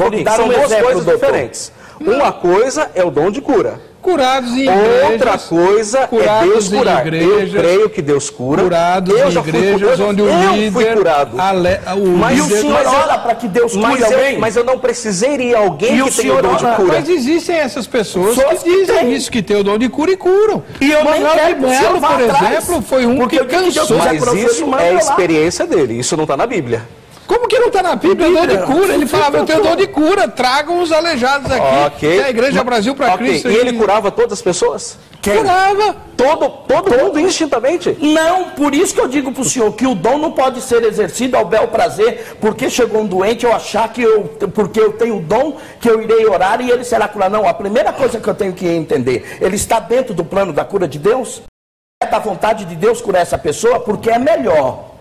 pouquinho. São duas coisas diferentes. Uma coisa é o dom de cura. Curados em igrejas. Outra coisa é Deus curar. Eu creio que Deus cura. Curados em igrejas onde o líder... fui curado. Mas o senhor ora para que Deus cure alguém? Mas eu não precisei ir a alguém que tem o dom de cura. Mas existem essas pessoas que dizem isso, que tem o dom de cura e curam. E eu nem quero que o senhor vá por atrás, exemplo, foi um que cansou. Mas isso é a experiência dele. Isso não está na Bíblia. Como que não está na Bíblia? Dom de cura. Ele falava, eu tenho dom de cura, tragam os aleijados aqui. Okay. Da Igreja Brasil para Cristo. E ele curava todas as pessoas? Curava. Todo mundo instintamente? Não, por isso que eu digo para o senhor que o dom não pode ser exercido ao bel prazer, porque chegou um doente eu achar que porque eu tenho o dom, que eu irei orar e ele será curado. Não, a primeira coisa que eu tenho que entender, ele está dentro do plano da cura de Deus? É da vontade de Deus curar essa pessoa? Porque é melhor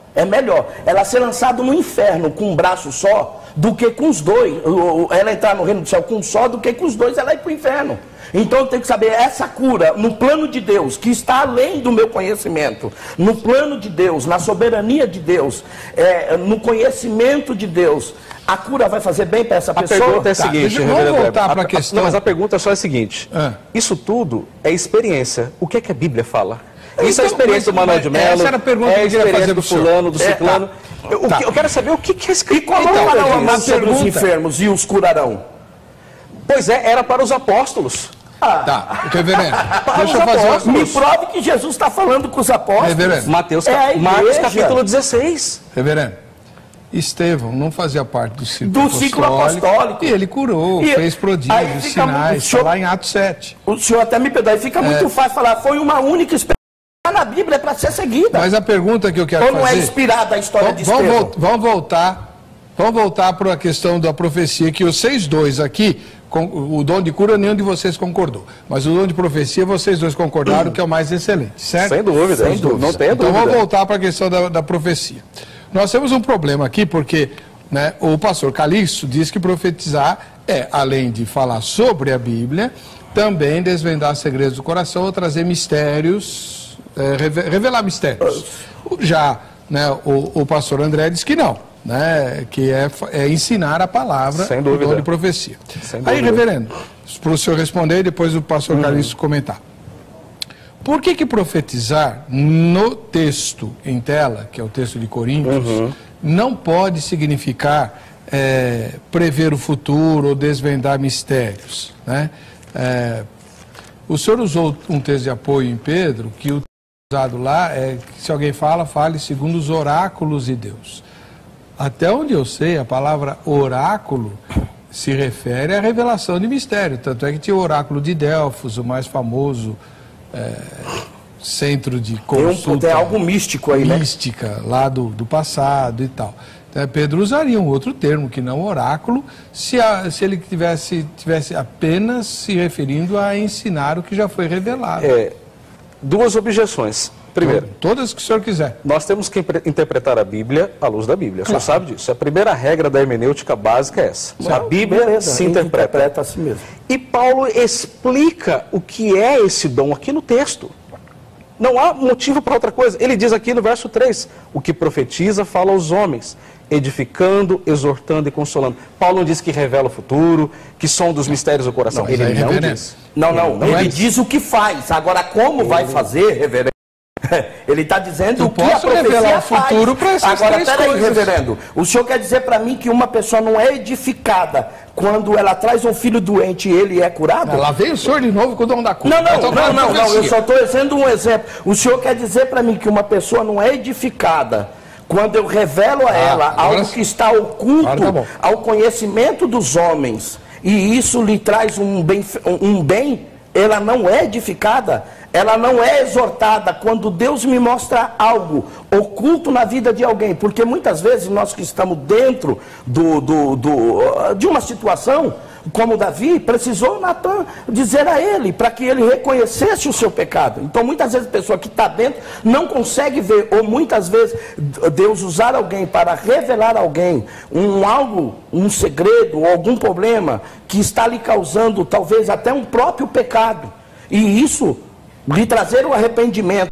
ela ser lançada no inferno com um braço só do que com os dois, ela entrar no reino do céu com um só, do que com os dois ela ir para o inferno. Então eu tenho que saber, essa cura no plano de Deus, que está além do meu conhecimento, no plano de Deus, na soberania de Deus, no conhecimento de Deus, a cura vai fazer bem para essa pessoa? A pergunta é a seguinte, vamos voltar para a questão. Não, mas a pergunta só é a seguinte, isso tudo é experiência, o que é que a Bíblia fala? Isso é a experiência do Manuel de Melo, essa era a pergunta que eu queria fazer do fulano, do ciclano. Eu quero saber o que é escrito. E como farão a mão sobre os enfermos e os curarão? Pois era para os apóstolos. Tá, reverendo, deixa eu fazer Me prove que Jesus está falando com os apóstolos. Reverendo. Marcos capítulo 16. Reverendo, Estevão não fazia parte do ciclo apostólico. E ele curou, fez prodígios, sinais, está lá em Atos 7. O senhor até me perdoa, fica muito fácil falar, foi uma única experiência. Na Bíblia é para ser seguida. Mas a pergunta que eu quero fazer... Ou não é inspirada a história de Estevão? Vamos voltar para a questão da profecia, que os 6:2 aqui, o dom de cura nenhum de vocês concordou. Mas o dom de profecia vocês dois concordaram que é o mais excelente, certo? Sem dúvida, não tem dúvida. Então vamos voltar para a questão da profecia. Nós temos um problema aqui, porque o pastor Calixto diz que profetizar além de falar sobre a Bíblia, também desvendar segredos do coração ou trazer mistérios... revelar mistérios. Já o pastor André diz que não, que é ensinar a palavra do dom de profecia. Aí, reverendo, para o senhor responder e depois o pastor Calixto comentar. Por que profetizar no texto em tela, que é o texto de Coríntios, não pode significar prever o futuro ou desvendar mistérios? O senhor usou um texto de apoio em Pedro, que o usado lá é que se alguém fale segundo os oráculos de Deus. Até onde eu sei, a palavra oráculo se refere à revelação de mistério. Tanto é que tinha o oráculo de Delfos, o mais famoso centro de consulta. Tem algo místico aí, mística, lá do passado e tal. Então, Pedro usaria um outro termo, que não oráculo, se ele tivesse apenas se referindo a ensinar o que já foi revelado. Duas objeções. Primeiro, todas que o senhor quiser. Nós temos que interpretar a Bíblia à luz da Bíblia. O senhor sabe disso. A primeira regra da hermenêutica básica é essa. A Bíblia se interpreta assim mesmo. E Paulo explica o que é esse dom aqui no texto. Não há motivo para outra coisa. Ele diz aqui no verso 3, o que profetiza fala aos homens, edificando, exortando e consolando. Paulo não diz que revela o futuro, que sonda os mistérios do coração. Ele não diz. Ele diz o que faz. Agora, como vai fazer, reverendo? Ele está dizendo o que a profecia faz. Agora, peraí, reverendo. O senhor quer dizer para mim que uma pessoa não é edificada quando ela traz um filho doente e ele é curado? Lá veio o senhor de novo com o dom da cura. Não, eu só estou dizendo um exemplo. O senhor quer dizer para mim que uma pessoa não é edificada quando eu revelo a ela algo que está oculto ao conhecimento dos homens, e isso lhe traz um bem, ela não é edificada, ela não é exortada quando Deus me mostra algo oculto na vida de alguém, porque muitas vezes nós que estamos dentro de uma situação, como Davi, precisou Natan dizer a ele, para que ele reconhecesse o seu pecado. Então muitas vezes a pessoa que está dentro não consegue ver, ou muitas vezes Deus usar alguém para revelar a alguém um segredo, ou algum problema que está lhe causando talvez até um próprio pecado, e isso lhe trazer o arrependimento.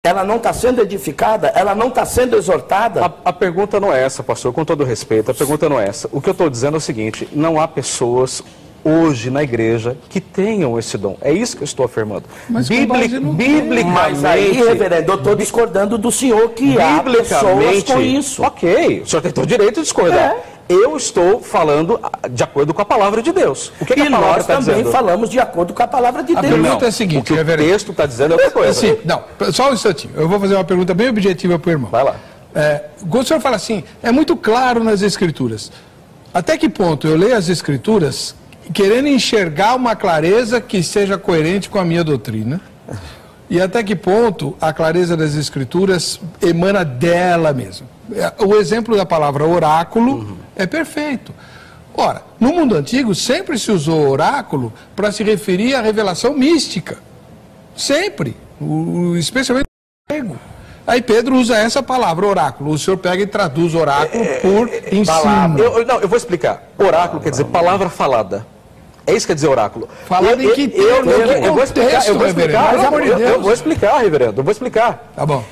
Ela não está sendo edificada, ela não está sendo exortada. A pergunta não é essa, pastor, com todo respeito, a pergunta não é essa. O que eu estou dizendo é o seguinte, não há pessoas hoje na igreja que tenham esse dom. É isso que eu estou afirmando. Mas Biblicamente... Mas aí, reverendo, eu estou discordando do senhor que há pessoas com isso. Ok, o senhor tem todo o direito de discordar. Eu estou falando de acordo com a palavra de Deus. O que a palavra está dizendo? Nós também falamos de acordo com a palavra de Deus. A pergunta é a seguinte, o que o texto está dizendo é outra coisa. Assim, não, só um instantinho. Eu vou fazer uma pergunta bem objetiva para o irmão. Vai lá. O senhor fala assim, é muito claro nas Escrituras. Até que ponto eu leio as Escrituras querendo enxergar uma clareza que seja coerente com a minha doutrina? E até que ponto a clareza das Escrituras emana dela mesma? O exemplo da palavra oráculo é perfeito. Ora, no mundo antigo sempre se usou oráculo para se referir à revelação mística. Sempre. Especialmente no grego. Aí Pedro usa essa palavra, oráculo. O senhor pega e traduz oráculo por ensino. Eu vou explicar. Oráculo quer dizer palavra falada. É isso que quer dizer oráculo. Falado em que termo? Eu vou explicar, eu vou explicar, reverendo. Eu vou explicar. Tá bom.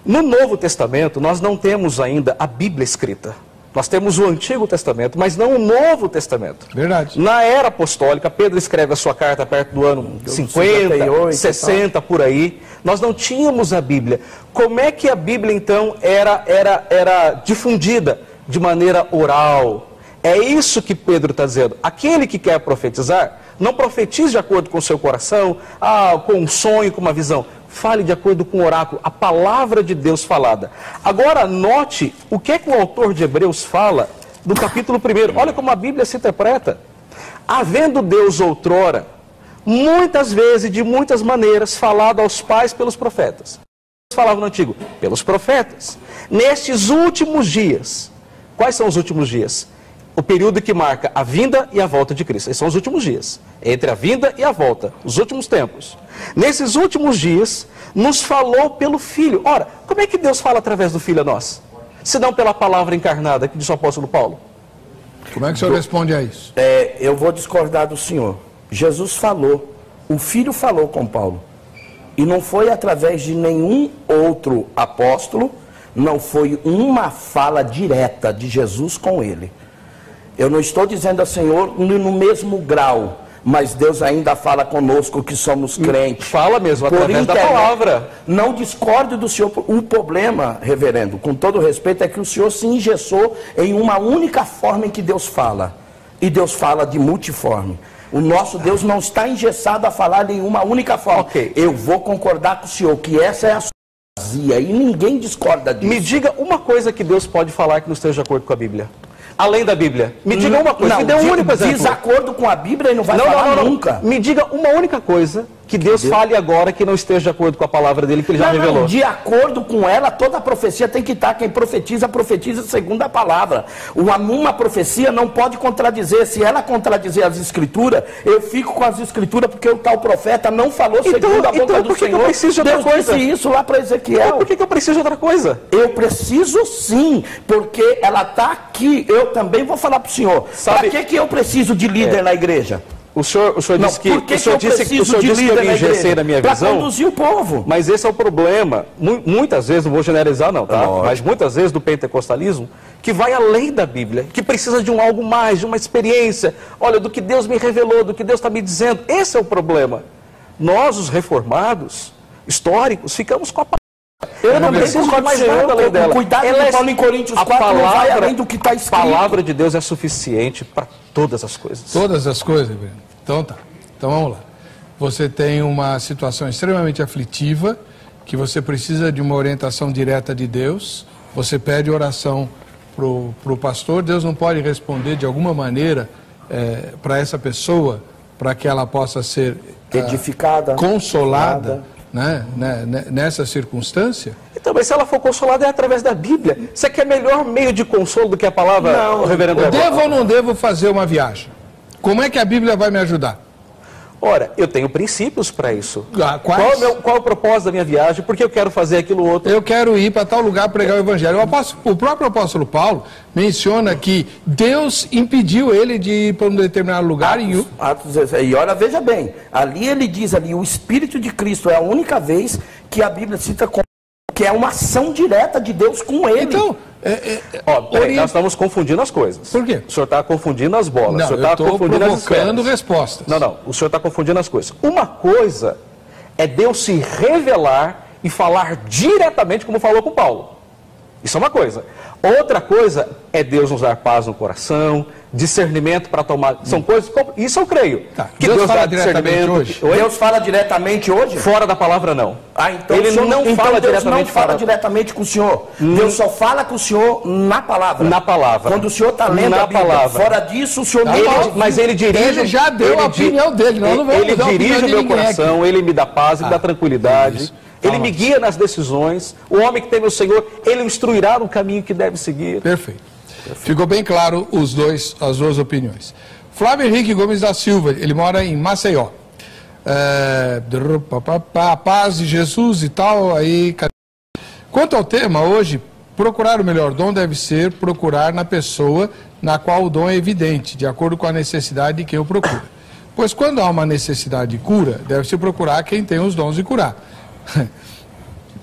No Novo Testamento, nós não temos ainda a Bíblia escrita. Nós temos o Antigo Testamento, mas não o Novo Testamento. Verdade. Na era apostólica, Pedro escreve a sua carta perto do ano 50, 60, por aí. Nós não tínhamos a Bíblia. Como é que a Bíblia, então, era difundida? De maneira oral. É isso que Pedro está dizendo. Aquele que quer profetizar, não profetize de acordo com o seu coração, com um sonho, com uma visão. Fale de acordo com o oráculo, a palavra de Deus falada. Agora, note o que é que o autor de Hebreus fala no capítulo 1. Olha como a Bíblia se interpreta. Havendo Deus outrora, muitas vezes e de muitas maneiras, falado aos pais pelos profetas. Falava no Antigo, pelos profetas. Nestes últimos dias, quais são os últimos dias? O período que marca a vinda e a volta de Cristo. Esses são os últimos dias. Entre a vinda e a volta. Os últimos tempos. Nesses últimos dias, nos falou pelo Filho. Ora, como é que Deus fala através do Filho a nós? Se não pela palavra encarnada, que diz o apóstolo Paulo. Como é que o senhor responde a isso? Eu vou discordar do senhor. Jesus falou. O Filho falou com Paulo. E não foi através de nenhum outro apóstolo. Não foi uma fala direta de Jesus com ele. Eu não estou dizendo ao Senhor no mesmo grau, mas Deus ainda fala conosco que somos crentes. Fala mesmo, através da palavra. Não discordo do senhor. O problema, reverendo, com todo respeito, é que o senhor se engessou em uma única forma em que Deus fala. E Deus fala de multiforme. O nosso Deus não está engessado a falar em uma única forma. Okay. Eu vou concordar com o senhor que essa é a sua vazia e ninguém discorda disso. Me diga uma coisa que Deus pode falar que não esteja de acordo com a Bíblia. Além da Bíblia. Me diga uma coisa. Me dê um único exemplo. Desacordo com a Bíblia, ele não vai falar nunca. Me diga uma única coisa que Deus fale agora que não esteja de acordo com a palavra dele, que ele já revelou. De acordo com ela, toda a profecia tem que estar. Quem profetiza, profetiza segundo a palavra. Uma profecia não pode contradizer. Se ela contradizer as escrituras, eu fico com as escrituras porque o tal profeta não falou segundo a boca do Senhor. Eu preciso de outra coisa? Deus disse isso lá para Ezequiel. Por que eu preciso de outra coisa? Eu preciso sim, porque ela está aqui. Eu também vou falar para o senhor. Para que eu preciso de líder na igreja? O senhor disse que eu me engessei na minha visão. Para conduzir o povo. Mas esse é o problema. Muitas vezes, não vou generalizar não, tá? Mas muitas vezes do pentecostalismo, que vai além da Bíblia, que precisa de algo mais, de uma experiência. Olha, do que Deus me revelou, do que Deus está me dizendo. Esse é o problema. Nós, os reformados, históricos, ficamos com a palavra. Eu não preciso de mais nada além dela. Cuidado com Paulo em Coríntios 4, não vai além do que está escrito. A palavra de Deus é suficiente para todas as coisas. Todas as coisas, Breno. Então tá. Então vamos lá. Você tem uma situação extremamente aflitiva, que você precisa de uma orientação direta de Deus. Você pede oração pro pastor. Deus não pode responder de alguma maneira para essa pessoa, para que ela possa ser edificada, consolada. Né? Nessa circunstância? Então, mas se ela for consolada é através da Bíblia. Você quer melhor meio de consolo do que a palavra? Não, reverendo. Devo ou não devo fazer uma viagem? Como é que a Bíblia vai me ajudar? Ora, eu tenho princípios para isso. Quais? Qual é o propósito da minha viagem? Por que eu quero fazer aquilo outro? Eu quero ir para tal lugar pregar o Evangelho. O próprio apóstolo Paulo menciona que Deus impediu ele de ir para um determinado lugar. E olha, veja bem, ali ele diz ali, o Espírito de Cristo é a única vez que a Bíblia cita como que é uma ação direta de Deus com ele. Então, nós estamos confundindo as coisas. Por quê? O senhor está confundindo as bolas. Não, o senhor eu está estou confundindo as provocando esferas. respostas. Não, o senhor está confundindo as coisas. Uma coisa é Deus se revelar e falar diretamente, como falou com Paulo. Isso é uma coisa. Outra coisa é Deus nos dar paz no coração, discernimento para tomar... São coisas... Isso eu creio. Tá. Que Deus fala dá diretamente discernimento. hoje? Deus fala diretamente hoje? Fora da palavra, não. Então Ele Deus não fala diretamente fala diretamente com o senhor. Deus só fala com o senhor na palavra. Na palavra. Quando o senhor está lendo na a Bíblia. palavra. Fora disso, o senhor não Mas ele dirige... Ele já deu a opinião dele. Nós não vamos ele dar a opinião dirige o de meu ninguém coração, ele me dá paz, ele me dá tranquilidade. Isso. Ele me guia nas decisões. O homem que teme o Senhor, ele o instruirá no caminho que deve seguir. Perfeito. Ficou bem claro as duas opiniões. Flávio Henrique Gomes da Silva, ele mora em Maceió. A paz de Jesus e tal, aí... Quanto ao tema, hoje, procurar o melhor dom deve ser procurar na pessoa na qual o dom é evidente, de acordo com a necessidade de quem o procura. Pois quando há uma necessidade de cura, deve-se procurar quem tem os dons de curar.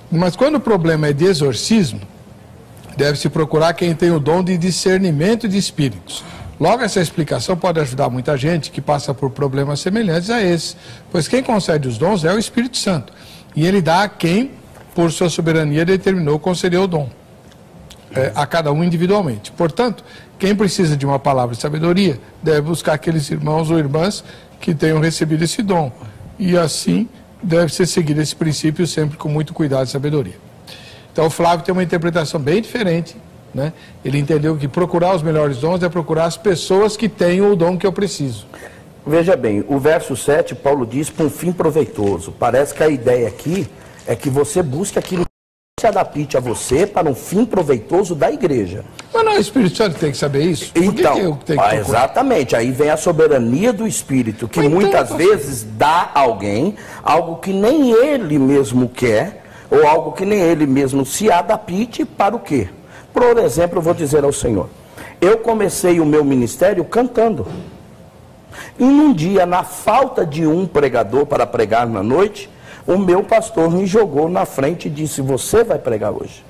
Mas quando o problema é de exorcismo, deve-se procurar quem tem o dom de discernimento de espíritos. Logo, essa explicação pode ajudar muita gente que passa por problemas semelhantes a esse, pois quem concede os dons é o Espírito Santo, e ele dá a quem, por sua soberania, determinou conceder o dom, a cada um individualmente. Portanto, quem precisa de uma palavra de sabedoria deve buscar aqueles irmãos ou irmãs que tenham recebido esse dom, e assim deve ser seguido esse princípio sempre com muito cuidado e sabedoria. Então o Flávio tem uma interpretação bem diferente, né? Ele entendeu que procurar os melhores dons é procurar as pessoas que têm o dom que eu preciso. Veja bem, o verso 7, Paulo diz para um fim proveitoso. Parece que a ideia aqui é que você busque aquilo que se adapte a você para um fim proveitoso da igreja. Mas não, o Espírito Santo tem que saber isso? Por que Então, eu tenho que procurar? exatamente, aí vem a soberania do Espírito, que muitas vezes dá a alguém algo que nem ele mesmo quer, ou algo que nem ele mesmo se adapte para o quê? Por exemplo, eu vou dizer ao Senhor, eu comecei o meu ministério cantando. E num dia, na falta de um pregador para pregar na noite, o meu pastor me jogou na frente e disse, você vai pregar hoje.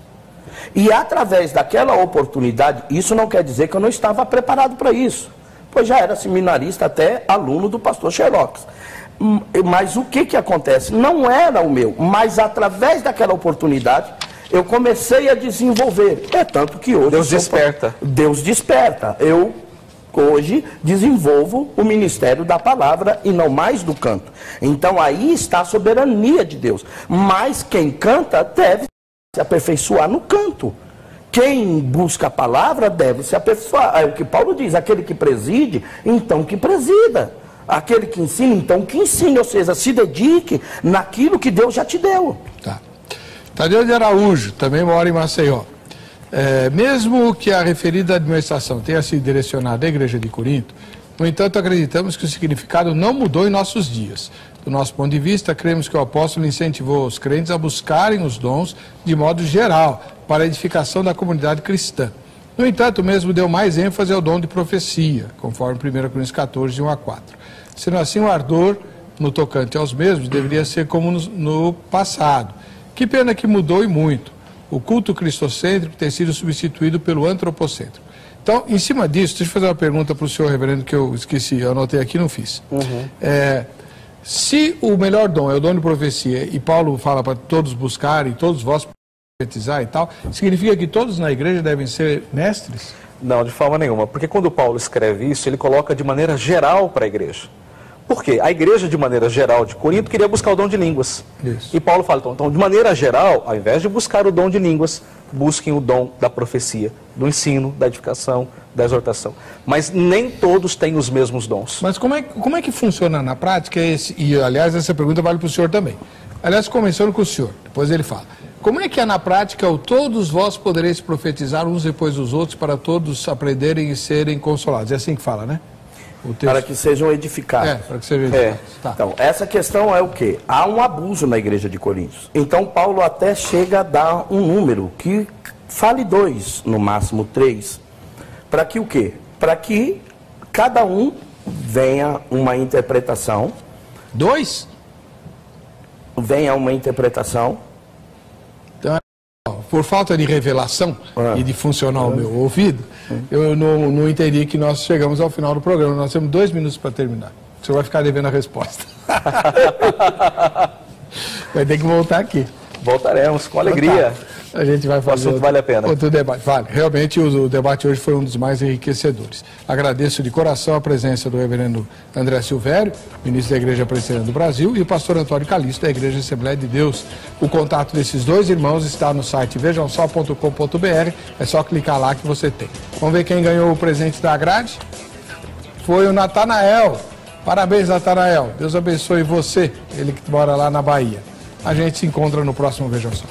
E através daquela oportunidade, isso não quer dizer que eu não estava preparado para isso, pois já era seminarista, até aluno do pastor Xerox. Mas o que acontece? Não era o meu, mas através daquela oportunidade, eu comecei a desenvolver. É tanto que hoje... Deus desperta. Deus desperta. Eu hoje desenvolvo o ministério da palavra e não mais do canto. Então aí está a soberania de Deus. Mas quem canta deve se aperfeiçoar no canto. Quem busca a palavra deve se aperfeiçoar. É o que Paulo diz, aquele que preside, então que presida. Aquele que ensina, então que ensine. Ou seja, se dedique naquilo que Deus já te deu. Tá. Tadeu de Araújo, também mora em Maceió. Mesmo que a referida administração tenha sido direcionada à Igreja de Corinto, no entanto, acreditamos que o significado não mudou em nossos dias. Do nosso ponto de vista, cremos que o apóstolo incentivou os crentes a buscarem os dons de modo geral, para a edificação da comunidade cristã. No entanto, o mesmo deu mais ênfase ao dom de profecia, conforme 1 Coríntios 14, 1 a 4. Sendo assim, o ardor no tocante aos mesmos deveria ser como no passado. Que pena que mudou e muito. O culto cristocêntrico tem sido substituído pelo antropocêntrico. Então, em cima disso, deixa eu fazer uma pergunta para o senhor, reverendo, que eu esqueci, eu anotei aqui e não fiz. Se o melhor dom é o dom de profecia, e Paulo fala para todos buscarem, todos vós profetizar e tal, significa que todos na igreja devem ser mestres? Não, de forma nenhuma, porque quando Paulo escreve isso, ele coloca de maneira geral para a igreja. Por quê? A igreja, de maneira geral, de Corinto, queria buscar o dom de línguas. Isso. E Paulo fala, então, de maneira geral, ao invés de buscar o dom de línguas, busquem o dom da profecia, do ensino, da edificação, da exortação. Mas nem todos têm os mesmos dons. Mas como é que funciona na prática esse? E, aliás, essa pergunta vale para o senhor também. Aliás, começando com o senhor, depois ele fala. Como é que é na prática o todos vós podereis profetizar uns depois dos outros para todos aprenderem e serem consolados? É assim que fala, né? Para que sejam edificados. Para que sejam edificados. Tá. Então, essa questão é o quê? Há um abuso na igreja de Coríntios. Então, Paulo até chega a dar um número, que fale 2, no máximo 3. Para que o quê? Para que cada um venha uma interpretação. 2? Venha uma interpretação. Então, Por falta de revelação e de funcionar o meu ouvido, eu não entendi que nós chegamos ao final do programa. Nós temos 2 minutos para terminar. O senhor vai ficar devendo a resposta. Vai ter que voltar aqui. Voltaremos, com alegria. A gente vai fazer. O assunto vale a pena. Outro debate. Vale. Realmente o debate hoje foi um dos mais enriquecedores. Agradeço de coração a presença do reverendo André Silvério, ministro da Igreja Presbiteriana do Brasil, e o pastor Antônio Calixto, da Igreja Assembleia de Deus. O contato desses dois irmãos está no site vejamsó.com.br. É só clicar lá que você tem. Vamos ver quem ganhou o presente da grade? Foi o Natanael. Parabéns, Natanael. Deus abençoe você, ele que mora lá na Bahia. A gente se encontra no próximo Vejam Só.